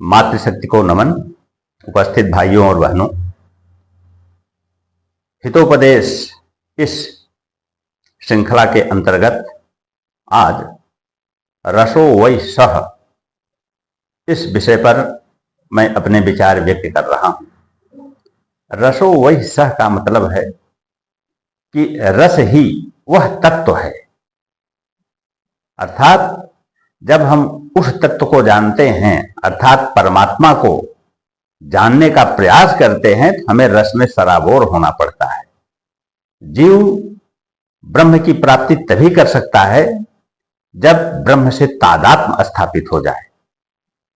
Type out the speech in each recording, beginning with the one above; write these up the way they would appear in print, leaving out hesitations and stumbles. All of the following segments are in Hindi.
मातृशक्ति को नमन। उपस्थित भाइयों और बहनों, हितोपदेश इस श्रृंखला के अंतर्गत आज रसो वै सः इस विषय पर मैं अपने विचार व्यक्त कर रहा हूं। रसो वै सः का मतलब है कि रस ही वह तत्व है, अर्थात जब हम उस तत्व को जानते हैं, अर्थात परमात्मा को जानने का प्रयास करते हैं, तो हमें रस में सराबोर होना पड़ता है। जीव ब्रह्म की प्राप्ति तभी कर सकता है जब ब्रह्म से तादात्म्य स्थापित हो जाए।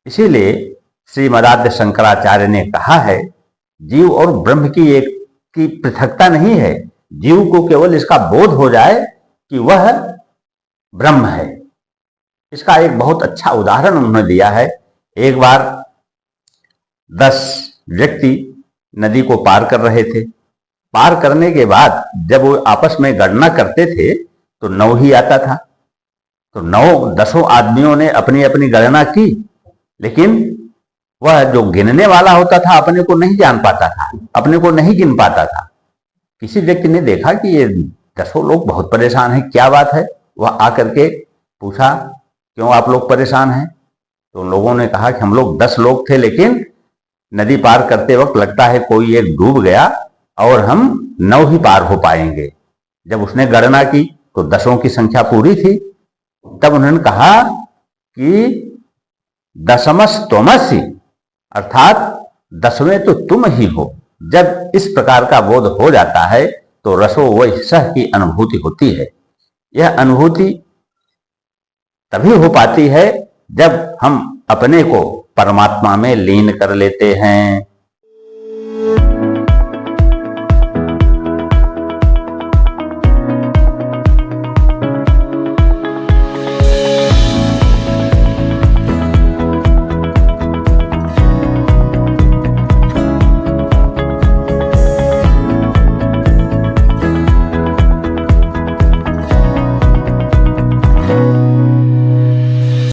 इसीलिए श्रीमदाद्य शंकराचार्य ने कहा है, जीव और ब्रह्म की पृथकता नहीं है, जीव को केवल इसका बोध हो जाए कि वह ब्रह्म है। इसका एक बहुत अच्छा उदाहरण उन्होंने दिया है। एक बार 10 व्यक्ति नदी को पार कर रहे थे। पार करने के बाद जब वो आपस में गणना करते थे तो 9 ही आता था। तो 10 आदमियों ने अपनी अपनी गणना की, लेकिन वह जो गिनने वाला होता था अपने को नहीं जान पाता था, अपने को नहीं गिन पाता था। किसी व्यक्ति ने देखा कि ये 10 लोग बहुत परेशान हैं, क्या बात है। वह आकर के पूछा, क्यों आप लोग परेशान हैं? तो उन लोगों ने कहा कि हम लोग 10 लोग थे, लेकिन नदी पार करते वक्त लगता है कोई एक डूब गया और हम 9 ही पार हो पाएंगे। जब उसने गणना की तो 10 की संख्या पूरी थी। तब उन्होंने कहा कि दशमस त्वमसि, अर्थात 10वें तो तुम ही हो। जब इस प्रकार का बोध हो जाता है तो रसो वै सः की अनुभूति होती है। यह अनुभूति तभी हो पाती है जब हम अपने को परमात्मा में लीन कर लेते हैं,